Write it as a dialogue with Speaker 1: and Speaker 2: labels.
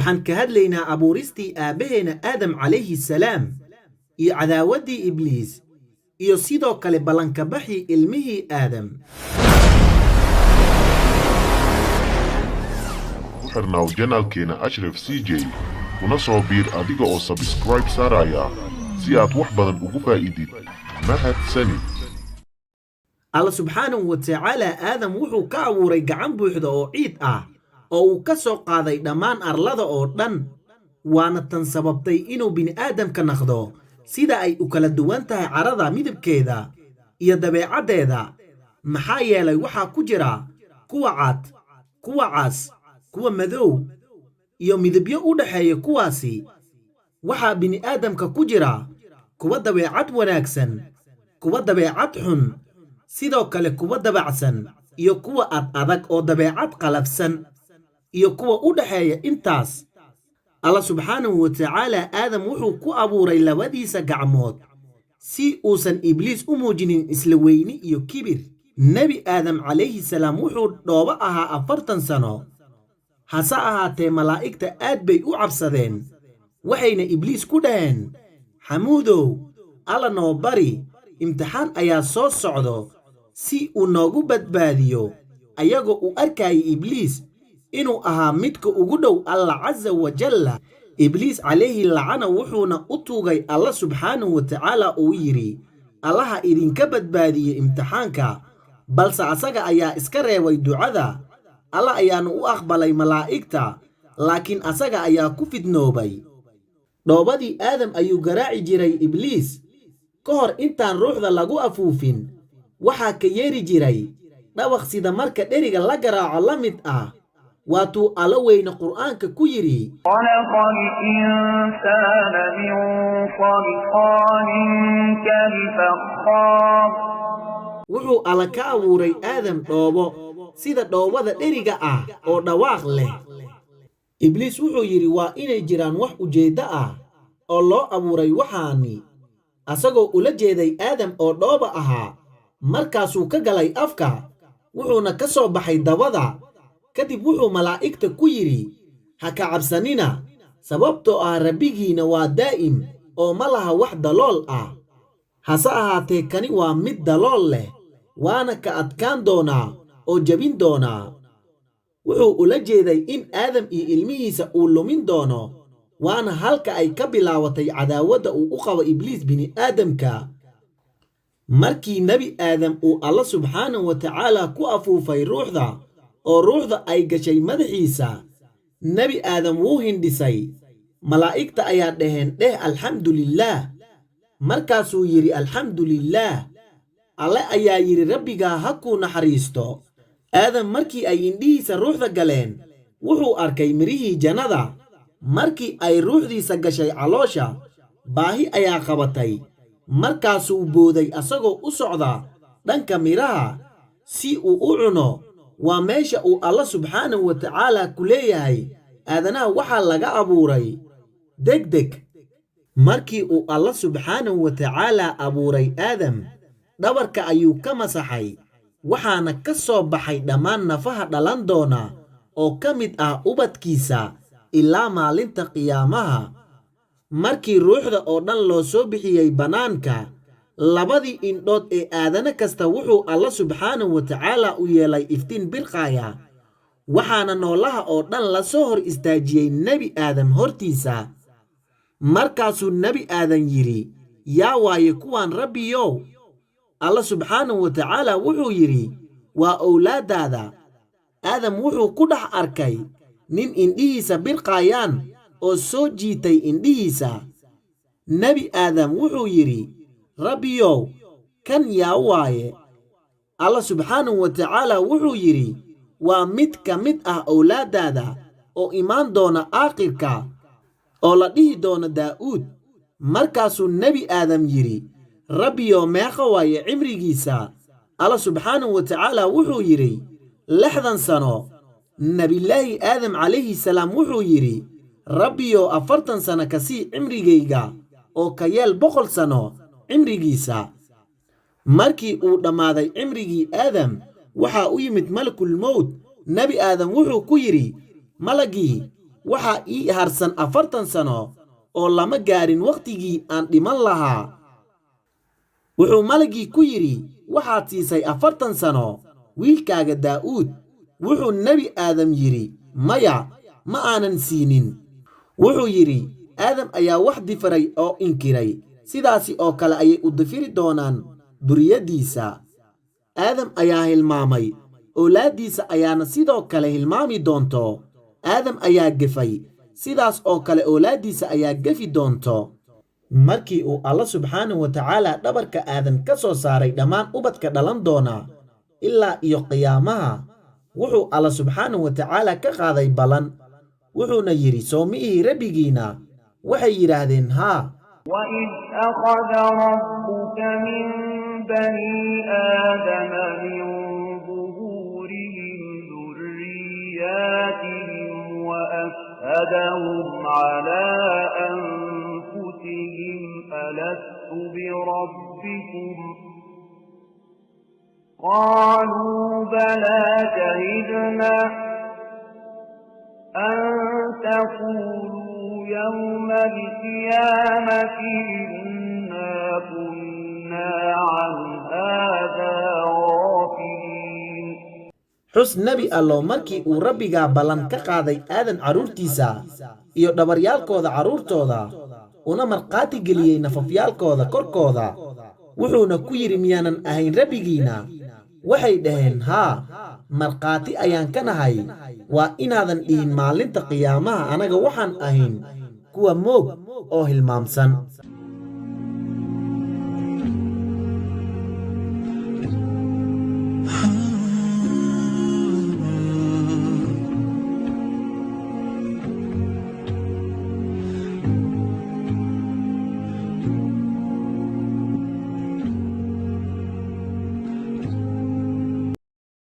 Speaker 1: waxaan ka hadlaynaa abuuristii aabbaheena aadam calayhi salaam iyo cadaawaddii ibliis iyo sidoo kale ballankabaxii ilmihii aadam.
Speaker 2: xirnaaw janaalkeena Ashraf CJ kuna soo biir adiga oo subscribe saaraya si aad wax badan ugu faa'iidid. mahadsanid.
Speaker 1: alla subxaanahu wa tacaala aadam wuxuu ka abuuray gacan buuxda oo ciid ah oo uu ka soo qaaday dhammaan arlada oo dhan, waana tan sababtay inuu bini'aadamka naqdo sida ay u kala duwan tahay carrada midabkeeda iyo dabeecaddeeda. maxaa yeelay waxaa ku jira kuwa cad, kuwa cas, kuwa madow iyo midabyo u dhaxeeya. kuwaasi waxaa bini'aadamka ku jira kuwa dabeecad wanaagsan, kuwa dabeecad xun, sidoo kale kuwa dabacsan iyo kuwa adag oo dabeecad qalafsan, iyo kuwa u dhaxeeya intaas. alla subxaanahu wa tacaala aadam wuxuu ku abuuray labadiisa gacmood si uusan ibliis u muujinin isla weyni iyo kibir. nebi aadam calayhi salaam wuxuu dhoobo ahaa 40 sano. hase ahaatee malaa'igta aad bay u cabsadeen, waxayna ibliis ku dhaheen, xamuudow, alla noo bari, imtixaan ayaa soo socdo si uu noogu badbaadiyo. ayagoo u arkayay ibliis inuu ahaa midka ugu dhow alla casa wajalla. ibliis calayhi lacana wuxuuna u tuugay alla subxaanahu wa tacaala uu yidhi, allaha idinka badbaadiye imtixaanka, balse asaga ayaa iska reebay ducada. alla ayaanu u aqbalay malaa'igta, laakiin asaga ayaa ku fidnoobay. dhoobadii aadam ayuu garaaci jiray ibliis ka hor intaan ruuxda lagu afuufin. waxaa ka yeeri jiray dhawaq sida marka dheriga la garaaco la mid ah. waatuu alla weyne qur'aanka ku yidhi,
Speaker 3: خلق الإنسان من صلصال كالفخار.
Speaker 1: wuxuu alla ka abuuray aadam dhoobo sida dhoobada dheriga ah oo dhawaaq leh. ibliis wuxuu yidhi waa inay jiraan wax ujeeddo ah oo loo abuuray waxaani, asagoo ula jeeday aadam oo dhooba ahaa. markaasuu ka galay afka, wuxuuna ka soo baxay dabada. kadib wuxuu malaa'igta ku yidhi, ha ka cabsanina, sababtoo ah rabbigiina waa daa'im oo ma laha wax dalool ah. hase ahaatee kani waa mid dalool leh, waana ka adkaan doonaa oo jebin doonaa. wuxuu ula jeeday in aadam iyo ilmihiisa uu lumin doono, waana halka ay ka bilaabatay cadaawadda uu u qabo ibliis bini'aadamka. markii nebi aadam uu alla subxaanahu wa tacaala ku afuufay ruuxda oo ruuxda ay gashay madaxiisa, nebi aadam wuu hindhisay. malaa'igta ayaa dhaheen, dheh alxamdulillaah. markaasuu yidhi, alxamdulillaah. alle ayaa yidhi, rabbigaa ha kuu naxariisto. aadam markii ay indhihiisa ruuxda galeen, wuxuu arkay mirihii jannada. markii ay ruuxdiisa gashay caloosha, baahi ayaa qabatay. markaasuu booday asagoo u socda dhanka miraha si uu u cuno. waa meesha uu alla subxaanahu wa tacaala ku leeyahay aadanaha waxaa laga abuuray degdeg. markii uu alla subxaanahu wa tacaala abuuray aadam, dhabarka ayuu ka masaxay, waxaana ka soo baxay dhammaan nafaha dhalan doona oo ka mid ah ubadkiisa ilaa maalinta qiyaamaha. markii ruuxda oo dhan loo soo bixiyey bannaanka, labadii indhood ee aadana kasta wuxuu alla subxaanahu wa tacaala u yeelay iftiin birqaaya. waxaana noolaha oo dhan la soo hor istaajiyey nebi aadam hortiisa. markaasuu nebi aadan yidhi, yaa waaye kuwaan rabbiyow? alla subxaanahu wa tacaala wuxuu yidhi, waa owlaaddaada. aadam wuxuu ku dhex arkay nin indhihiisa birqaayaan oo soo jiitay indhihiisa. nebi aadam wuxuu yidhi, rabbiyow, kan yaa waaye? alla subxaanahu wa tacaala wuxuu yidhi, waa mid ka mid ah owlaaddaada oo imaan doona aakhirka, oo la dhihi doono daa'uud. markaasuu nebi aadam yidhi, rabbiyow, meeqa waaye cimrigiisa? alla subxaanahu wa tacaala wuxuu yidhi, 60 sano. nebillaahi aadam calayhi salaam wuxuu yidhi, rabbiyow, 40 sano ka sii cimrigayga oo ka yeel 100 sano cimrigiisa. markii uu dhammaaday cimrigii aadam, waxaa u yimid malakul mowt. nebi aadam wuxuu ku yidhi, malagii, waxaa ii harsan 40 sano oo lama gaarin wakhtigii aan dhiman lahaa. wuxuu malagii ku yidhi, waxaad siisay 40 sano wiilkaaga daa'uud. wuxuu nebi aadam yidhi, maya, ma aanan siinin. wuxuu yidhi, aadam ayaa wax difaray oo inkiray, sidaasi oo kale ayay u difiri doonaan duriyaddiisa. aadam ayaa hilmaamay, awlaaddiisa ayaana sidoo kale hilmaami doonto. aadam ayaa gefay, sidaas oo kale awlaaddiisa ayaa gefi doonto. markii uu alla subxaanahu wa tacaala dhabarka aadam ka soo saaray dhammaan ubadka dhalan doona ilaa iyo qiyaamaha, wuxuu alla subxaanahu wa tacaala ka qaaday ballan. wuxuuna yidhi, soo mihii rabbigiina? waxay yidhaahdeen, haa.
Speaker 3: وإذ أخذ ربك من بني آدم من ظهورهم ذرياتهم وأشهدهم على أنفسهم ألست بربكم قالوا بلى شهدنا أن تقولوا يوم القيامة إنا كنا عن هذا غافلين.
Speaker 1: xus nebi allow markii uu rabbigaa ballan ka qaaday aadan carruurtiisa iyo dhabaryaalkooda carruurtooda, una markhaati geliyey nafafyaalkooda korkooda. wuxuuna ku yidhi, miyaanan ahayn rabbigiina? waxay dhaheen, haa, markhaati ayaan ka nahay. waa inaadan dhihin maalinta qiyaamaha anaga waxaan ahayn kuwa moog oo hilmaamsan.